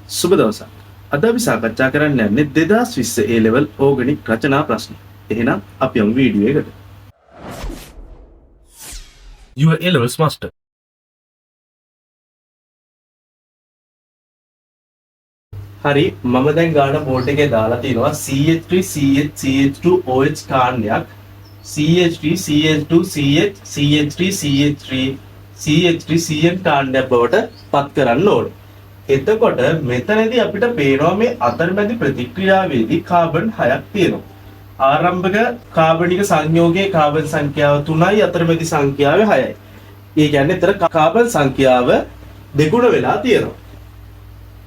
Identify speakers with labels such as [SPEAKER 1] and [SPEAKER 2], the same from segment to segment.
[SPEAKER 1] සුබ දවසක්. අද අපි සාකච්ඡා කරන්න යන්නේ 2020 A level ඕගනික් රචනා ප්‍රශ්න. එහෙනම් අපි යමු වීඩියෝ එකට. Your A levels master. හරි මම දැන් ගාන බෝඩ් එකේ දාලා තියෙනවා CH3 CH CH2 OH කාණ්ඩයක් CH3 CH2 CH CH3 CH3 CH3 CN කාණ්ඩයක් බවට පත් කරන්න ඕනේ. එතකොට මෙතනදී අපිට පේනවා මේ අතරමැදි ප්‍රතික්‍රියාවේදී කාබන් 6ක් තියෙනවා. ආරම්භක කාබනික සංයෝගයේ කාබන් සංඛ්‍යාව 3යි අතරමැදි සංඛ්‍යාව 6යි. ඒ කියන්නේ එතන කාබන් සංඛ්‍යාව දෙගුණ වෙලා තියෙනවා.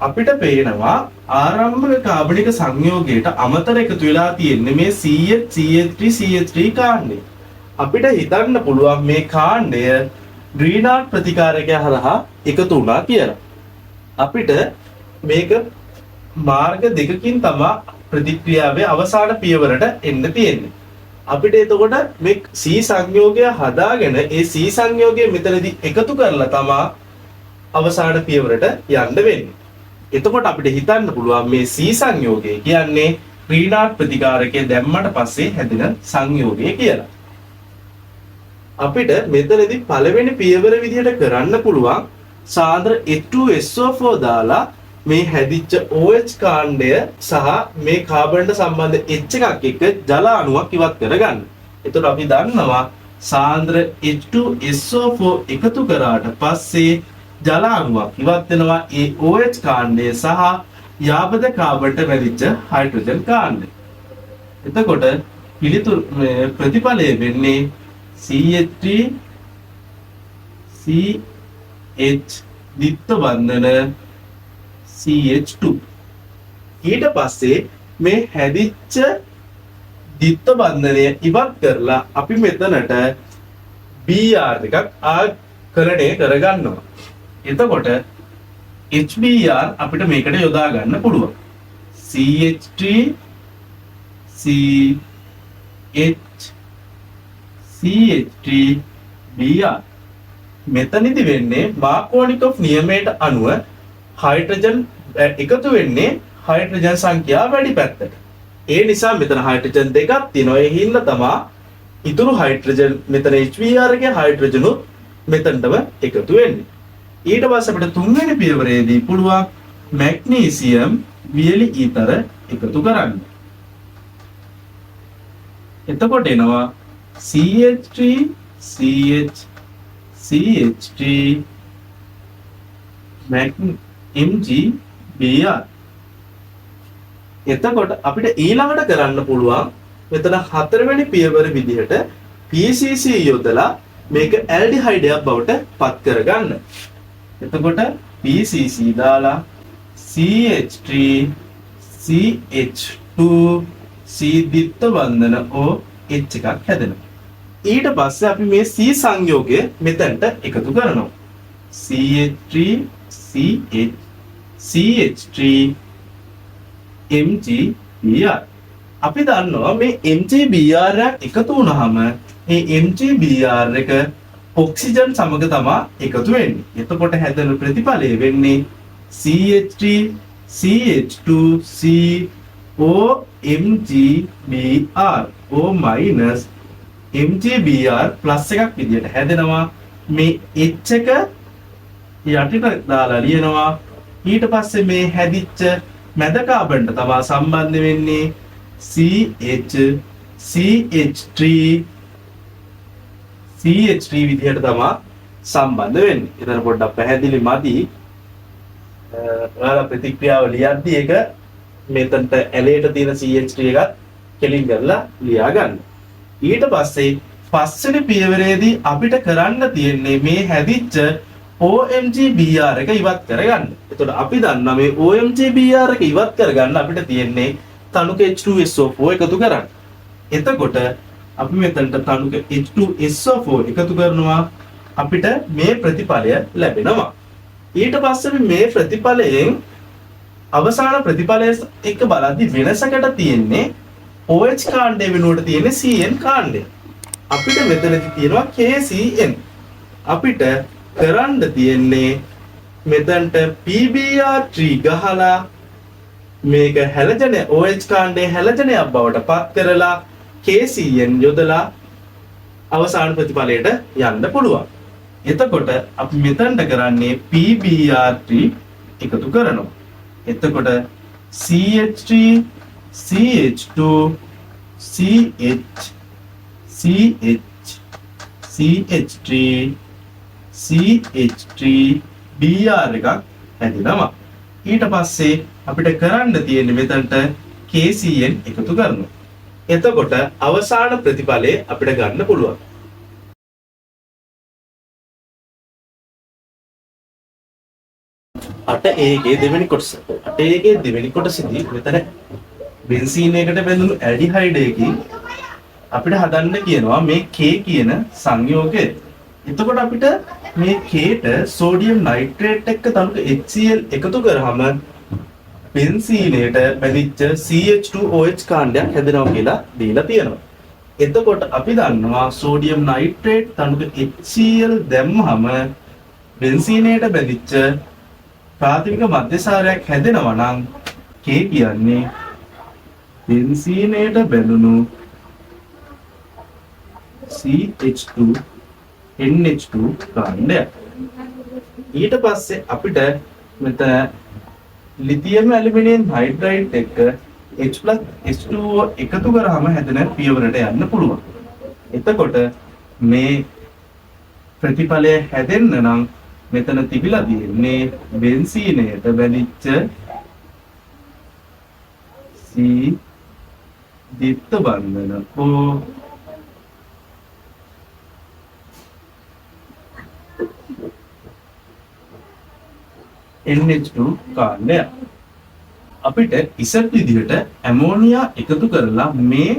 [SPEAKER 1] අපිට පේනවා ආරම්භක කාබනික සංයෝගයට අමතර එකතු වෙලා තියෙන්නේ මේ CH CH3 CH3 කාණ්ඩය. අපිට හිතන්න පුළුවන් මේ කාණ්ඩය ග්‍රීනාඩ් ප්‍රතිකාරකය හරහා එකතු වුණා කියලා. අපිට මේක මාර්ග දෙකකින් තමයි ප්‍රතික්‍රියාවේ අවසාන පියවරට එන්න තියෙන්නේ. අපිට එතකොට මේ C සංයෝගය හදාගෙන ඒ C සංයෝගය මෙතනදී එකතු කරලා තමයි අවසාන පියවරට යන්න වෙන්නේ. එතකොට අපිට හිතන්න පුළුවන් මේ C සංයෝගය කියන්නේ ග්‍රීනාඩ් ප්‍රතිකාරකයේ දැම්මට පස්සේ හැදෙන සංයෝගය කියලා. අපිට මෙතනදී පළවෙනි පියවර විදිහට කරන්න පුළුවන් සාන්ද්‍ර H2SO4 දාලා මේ හැදිච්ච OH කාණ්ඩය සහ මේ කාබන්ට සම්බන්ධ H එකක් එක්ක ජල අණුවක් ඉවත් කරගන්න. එතකොට අපි දන්නවා සාන්ද්‍ර H2SO4 එකතු කරාට පස්සේ ජල අණුවක් ඉවත් වෙනවා ඒ OH කාණ්ඩය සහ යාබද කාබන්ට වැදිච්ච හයිඩ්‍රජන් කාණ්ඩය. එතකොට පිළිතුරු ප්‍රතිඵලය වෙන්නේ CH3 CH දිත්ත බන්ධන CH2. ඊට පස්සේ මේ හැදිච්ච දිත්ත බන්ධනය ඉවත් කරලා අපි මෙතනට Br එකක් ආකලනය කරගන්නවා. එතකොට HBr අපිට මේකට යොදා ගන්න පුළුවන්. CH3 CH CH3 Br මෙතනදි වෙන්නේ මාකෝනිකොව් නියමයට අනුව හයිඩ්‍රජන් එකතු වෙන්නේ හයිඩ්‍රජන් සංඛ්‍යාව වැඩි පැත්තට. ඒ නිසා මෙතන හයිඩ්‍රජන් දෙකක් තියෙනවා. ඒ හින්දා තමයි ඉතුරු හයිඩ්‍රජන් මෙතන HBr එකේ හයිඩ්‍රජනුත් මෙතනටම එකතු වෙන්නේ. ඊට පස්සේ අපිට තුන්වෙනි පියවරේදී පුළුවන් මැග්නීසියම් වියලි ඊතර එකතු කරන්න. එතකොට එනවා CH3 CH CH3 MgBr. එතකොට අපිට ඊළඟට කරන්න පුළුවන් මෙතන හතරවෙනි පියවර විදිහට PCC යොදලා මේක ඇල්ඩිහයිඩයක් බවට පත් කරගන්න. එතකොට PCC දාලා CH3 CH2 C දිත්ත බන්ධන O H එකක් හැදෙනවා. ඊට පස්සේ අපි මේ C සංයෝගය මෙතනට එකතු කරනවා. CH3 CH CH3 MgBr. අපි දන්නවා මේ MgBr එකතු වුණාම මේ MgBr එක ඔක්සිජන් සමග තමයි එකතු වෙන්නේ. එතකොට හැදෙන ප්‍රතිඵලය වෙන්නේ CH3 CH2 C O MgBr O minus MgBr plus එකක් විදියට හැදෙනවා. මේ H එක යටිට දාලා ලියනවා. ඊට පස්සේ මේ හැදිච්ච මැද කාබන්ට තමයි සම්බන්ධ වෙන්නේ CH CH3 CH3 විදියට තමයි සම්බන්ධ වෙන්නේ. එතන පොඩ්ඩක් පැහැදිලි මදි. ඔයාලා ප්‍රතික්‍රියාව ලියද්දි ඒක මෙතනට ඇලේට තියෙන CH3 එකත් කෙලින් කරලා ලියා ගන්න. ඊට පස්සේ පස්වෙනි පියවරේදී අපිට කරන්න තියෙන්නේ මේ හැදිච්ච OMgBr එක ඉවත් කරගන්න. එතකොට අපි දන්නා මේ OMgBr එක ඉවත් කරගන්න අපිට තියෙන්නේ තනුක H2SO4 එකතු කරන්න. එතකොට අපි මෙතනට තනුක H2SO4 එකතු කරනවා. අපිට මේ ප්‍රතිඵලය ලැබෙනවා. ඊට පස්සේ මේ ප්‍රතිඵලයෙන් අවසාන ප්‍රතිඵලය එක්ක බලද්දි වෙනසකට තියෙන්නේ OH කාණ්ඩය වෙනුවට තියෙන්නේ CN කාණ්ඩය. අපිට මෙතනදී තියෙනවා KCN. අපිට කරන්න තියෙන්නේ මෙතනට PBr3 ගහලා මේක හැලජන OH කාණ්ඩයේ හැලජනයක් බවට පත් කරලා KCN යොදලා අවසාන ප්‍රතිඵලයට යන්න පුළුවන්. එතකොට අපි මෙතනට කරන්නේ PBr3 එකතු කරනවා. එතකොට CH3 CH2 CH CH CH3 CH3 Br එකක් හැදෙනවා. ඊට පස්සේ අපිට කරන්න තියෙන්නේ මෙතනට KCN එකතු කරනවා. එතකොට අවසාන ප්‍රතිඵලය අපිට ගන්න පුළුවන්. අට ඒකේ දෙවෙනි කොටස. අට ඒකේ දෙවෙනි කොටසේදී මෙතන බෙන්සීන් එකට බැඳුණු ඇල්ඩිහයිඩ් එකකින් අපිට හදන්න කියනවා මේ K කියන සංයෝගය. එතකොට අපිට මේ Kට සෝඩියම් නයිට්‍රේට් එක්ක තනුක HCl එකතු කරාම බෙන්සීනේට බැඳිච්ච CH2OH කාණ්ඩයක් හැදෙනවා කියලා දීලා තියෙනවා. එතකොට අපි දන්නවා සෝඩියම් නයිට්‍රේට් තනුක HCl දැම්මම බෙන්සීනේට බැඳිච්ච ප්‍රාථමික මධ්‍යසාරයක් හැදෙනවා නම් K කියන්නේ බෙන්සීනේට බැඳුණු CH2NH2 කාණ්ඩයක්. ඊට පස්සේ අපිට මෙතන ලිතියම් ඇලුමිනියම් හයිඩ්‍රයිඩ් එක්ක H+H2O එකතු කරාම හැදෙන පියවරට යන්න පුළුවන්. එතකොට මේ ප්‍රතිඵලය හැදෙන්න නම් මෙතන තිබිලා තියෙන්නේ බෙන්සීනයට බැඳිච්ච C දිත්ත බන්ධන O NH2 කාණ්ඩය. අපිට ඉසත් විදිහට ඇමෝනියා එකතු කරලා මේ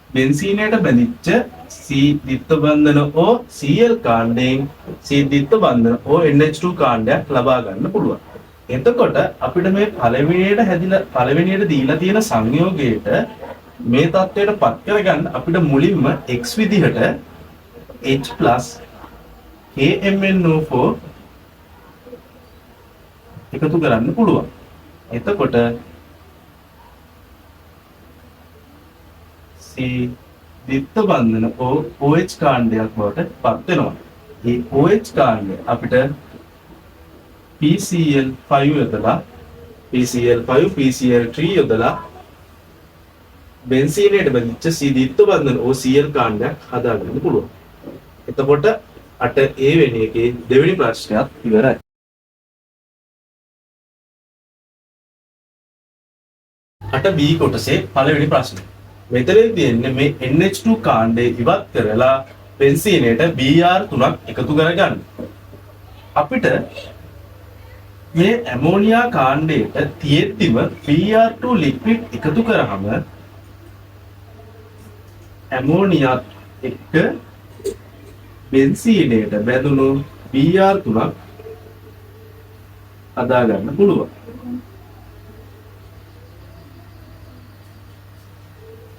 [SPEAKER 1] බෙන්සීනයට බැඳිච්ච C දිත්ත බන්ධන O Cl කාණ්ඩයෙන් C දිත්ත බන්ධන O NH2 කාණ්ඩයක් ලබා ගන්න පුළුවන්. එතකොට අපිට මේ පළවෙනියට දීලා තියෙන සංයෝගයට මේ තත්ත්වයට පත් කරගන්න අපිට මුලින්ම X විදිහට H+ KMnO4 එකතු කරන්න පුළුවන්. එතකොට C දිත්ත බන්ධන OH කාණ්ඩයක් බවට පත් වෙනවා. මේ OH කාණ්ඩය අපිට PCl5 යොදලා PCl3 යොදලා බෙන්සීනයට බැඳිච්ච C දිත්ත බන්ධන OCl කාණ්ඩයක් හදාගන්න පුළුවන්. එතකොට අට A වෙනි එකේ දෙවෙනි ප්‍රශ්නයත් ඉවරයි. අට B කොටසේ පළවෙනි ප්‍රශ්නය. මෙතනදී තියෙන්නේ මේ NH2 කාණ්ඩය ඉවත් කරලා බෙන්සීනයට Br3ක් එකතු කරගන්න. අපිට මේ ඇමෝනියා කාණ්ඩයට තියෙද්දිම Br2 ලික්විඩ් එකතු කරාම ඇමෝනියාත් එක්ක බෙන්සීනයට බැඳුණු Br3ක් හදා ගන්න පුළුවන්.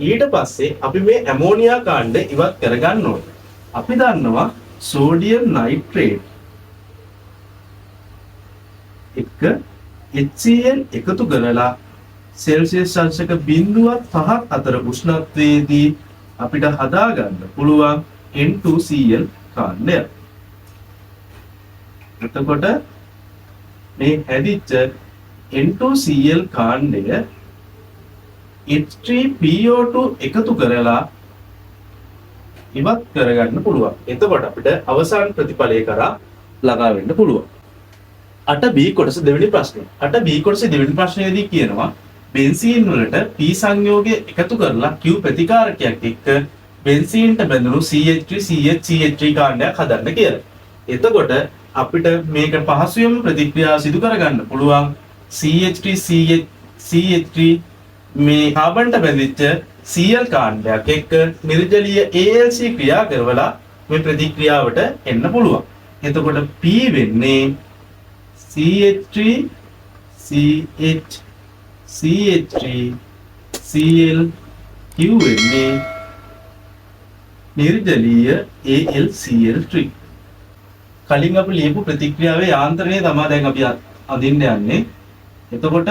[SPEAKER 1] ඊට පස්සේ අපි මේ ඇමෝනියා කාණ්ඩය ඉවත් කරගන්න ඕනේ. අපි දන්නවා සෝඩියම් නයිට්‍රේට් එක්ක HCl එකතු කරලා සෙල්සියස් අංශක 0.5ක් අතර උෂ්ණත්වයේදී අපිට හදා ගන්න පුළුවන් N2Cl කාණ්ඩය. එතකොට මේ හැදිච්ච N2Cl කාණ්ඩය H3PO2 එකතු කරලා ඉවත් කරගන්න පුළුවන්. එතකොට අපිට අවසාන ප්‍රතිඵලය කරා ළඟා වෙන්න පුළුවන්. 8B කොටස දෙවෙනි ප්‍රශ්නය. 8B කොටසේ දෙවෙනි ප්‍රශ්නයේදී කියනවා බෙන්සීන් වලට P සංයෝගය එකතු කරලා Q ප්‍රතිකාරකයක් එක්ක බෙන්සීන්ට බැඳුණු CH3 කාණ්ඩයක් හදන්න කියලා. එතකොට අපිට මේක පහසුවෙන්ම ප්‍රතික්‍රියා සිදු කරගන්න පුළුවන් CH3 මේ කාබන්ට බැඳිච්ච Cl කාණ්ඩයක් එක්ක නිර්ජලීය ALC ක්‍රියා කරවලා මේ ප්‍රතික්‍රියාවට එන්න පුළුවන්. එතකොට P වෙන්නේ CH3 CH CH3 Cl Q වෙන්නේ නිර්ජලීය AlCl3. කලින් අපි ලියපු ප්‍රතික්‍රියාවේ යාන්ත්‍රණය තමයි දැන් අපි අඳින්න යන්නේ. එතකොට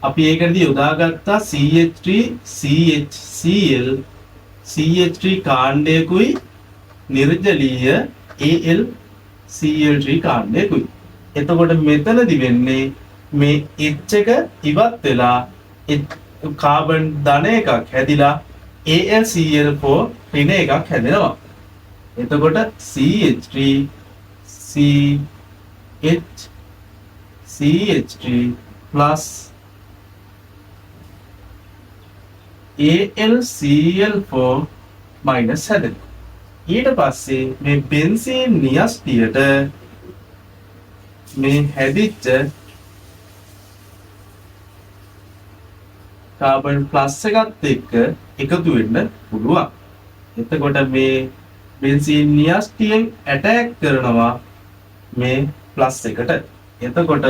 [SPEAKER 1] අපි ඒකදී යොදාගත්තා CH3 CHCl CH3 කාණ්ඩයකුයි නිර්ජලීය AlCl3 කාණ්ඩයකුයි. එතකොට මෙතනදි වෙන්නේ මේ H එක ඉවත් වෙලා කාබන් ධන එකක් හැදිලා AlCl4 ඍණ එකක් හැදෙනවා. එතකොට CH3 CH3 plus AlCl4 minus හැදෙනවා. ඊට පස්සේ මේ බෙන්සීන් නියස්ටියට මේ හැදිච්ච කාබන් ප්ලස් එකත් එක්ක එකතු වෙන්න පුළුවන්. එතකොට මේ බෙන්සීන් නියස්ටියෙන් ඇටැක් කරනවා මේ ප්ලස් එකට. එතකොට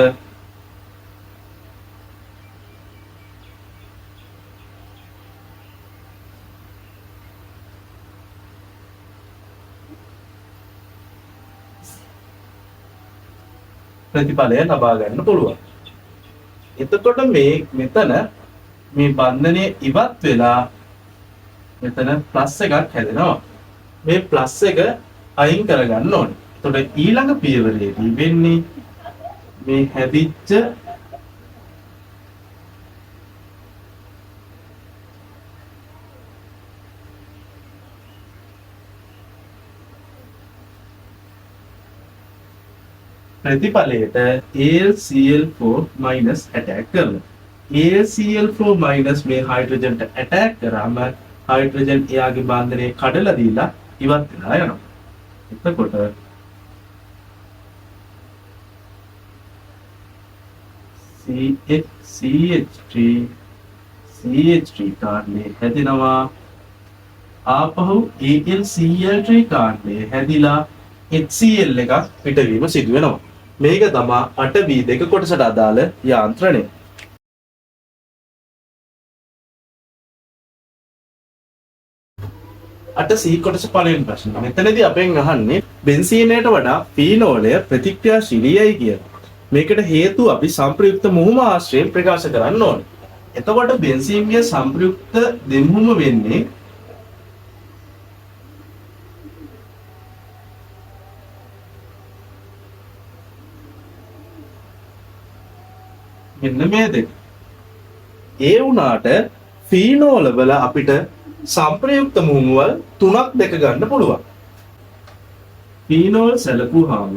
[SPEAKER 1] ප්‍රතිඵලය ලබා ගන්න පුළුවන්. එතකොට මේ මෙතන මේ බන්ධනය ඉවත් වෙලා මෙතන ප්ලස් එකක් හැදෙනවා. මේ ප්ලස් එක අයින් කරගන්න ඕනේ. එතකොට ඊළඟ පියවරේදී වෙන්නේ මේ හැදිච්ච ප්‍රතිඵලයට AlCl4 minus attack කරනවා. AlCl4 minus මේ හයිඩ්‍රජන්ට attack කරාම හයිඩ්‍රජන් එයාගේ බන්ධනය කඩලා දීලා ඉවත් වෙලා යනවා. එතකොට CH3 කාණ්ඩය හැදෙනවා. ආපහු AlCl3 කාණ්ඩය හැදිලා HCl එකක් පිටවීම සිදු වෙනවා. මේක තමයි 8B2 කොටසට අදාළ යාන්ත්‍රණය. අට C කොටස පළවෙනි ප්‍රශ්න. මෙතනදී අපෙන් අහන්නේ බෙන්සීනයට වඩා ෆීනෝලය ප්‍රතික්‍රියාශීලීයි කියලා. මේකට හේතුව අපි සංප්‍රයුක්ත මුහුම ආශ්‍රයෙන් ප්‍රකාශ කරන්න ඕනේ. එතකොට බෙන්සීන්ගේ සංප්‍රයුක්ත දෙමුහුම වෙන්නේ මෙන්න මේ දෙක. ඒ වුණාට ෆීනෝල වල අපිට සංප්‍රයුක්ත මුහුමුවල් තුනක් දැක ගන්න පුළුවන්. ෆීනෝල් සැලකුවාම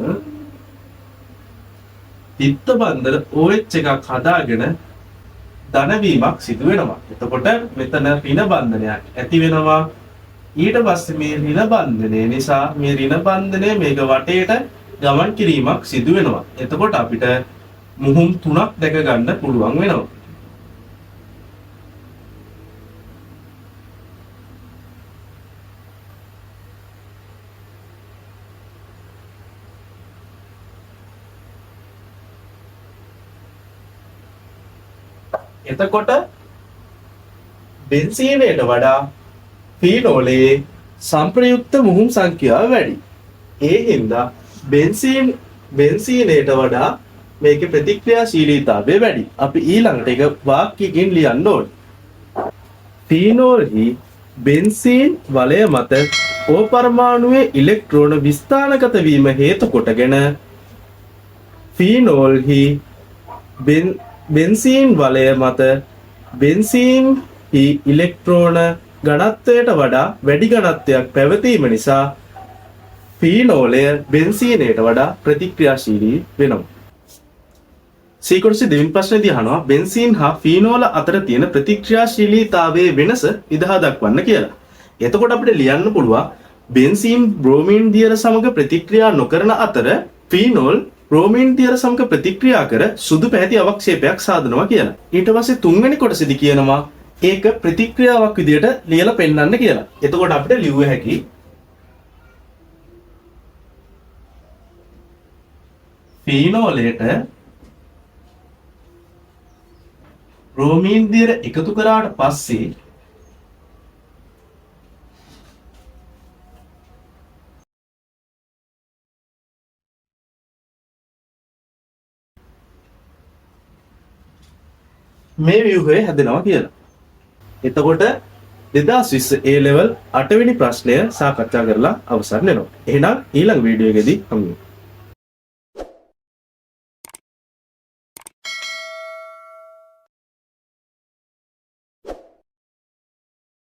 [SPEAKER 1] තිත්ත බන්ධන OH එකක් හදාගෙන ධනවීමක් සිදු වෙනවා. එතකොට මෙතන ඍණ බන්ධනයක් ඇති වෙනවා. ඊට පස්සේ මේ ඍණ බන්ධනය නිසා මේ ඍණ බන්ධනය මේක වටේට ගමන් කිරීමක් සිදු වෙනවා. එතකොට අපිට මුහුම් තුනක් දැක ගන්න පුළුවන් වෙනවා. එතකොට බෙන්සීනයට වඩා ෆීනෝලයේ සංප්‍රයුක්ත මුහුම් සංඛ්‍යාව වැඩි. ඒ හින්දා බෙන්සීනයට වඩා මේකේ ප්‍රතික්‍රියාශීලීතාවය වැඩි. අපි ඊළඟට එක වාක්‍යයකින් ලියන්න ඕනේ. ෆීනෝල්හි බෙන්සීන් වලය මත O පරමාණුවේ ඉලෙක්ට්‍රෝන විස්ථානගත වීම හේතු කොටගෙන ෆීනෝල්හි බෙන්සීන් වලය මත බෙන්සීන්හි ඉලෙක්ට්‍රෝන ඝනත්වයට වඩා වැඩි ඝනත්වයක් පැවතීම නිසා ෆීනෝලය බෙන්සීනයට වඩා ප්‍රතික්‍රියාශීලී වෙනවා. C කොටසේ දෙවෙනි ප්‍රශ්නේදී අහනවා බෙන්සීන් හා ෆීනෝල අතර තියෙන ප්‍රතික්‍රියාශීලීතාවයේ වෙනස විදහා දක්වන්න කියලා. එතකොට අපිට ලියන්න පුළුවන් බෙන්සීන් බ්‍රෝමීන් දියර සමග ප්‍රතික්‍රියා නොකරන අතර ෆීනෝල් බ්‍රෝමීන් දියර සමග ප්‍රතික්‍රියා කර සුදු පැහැති අවක්ෂේපයක් සාදනවා කියලා. ඊට පස්සේ තුන්වෙනි කොටසේදී කියනවා ඒක ප්‍රතික්‍රියාවක් විදියට ලියලා පෙන්නන්න කියලා. එතකොට අපිට ලියුව හැකි ෆීනෝලයට බ්‍රෝමීන් දියර එකතු කරාට පස්සේ මේ ව්‍යුහය හැදෙනවා කියලා. එතකොට 2020 A level 8 වෙනි ප්‍රශ්නය සාකච්ඡා කරලා අවසන් වෙනවා. එහෙනම් ඊළඟ වීඩියෝ එකේදී හමු වෙමු.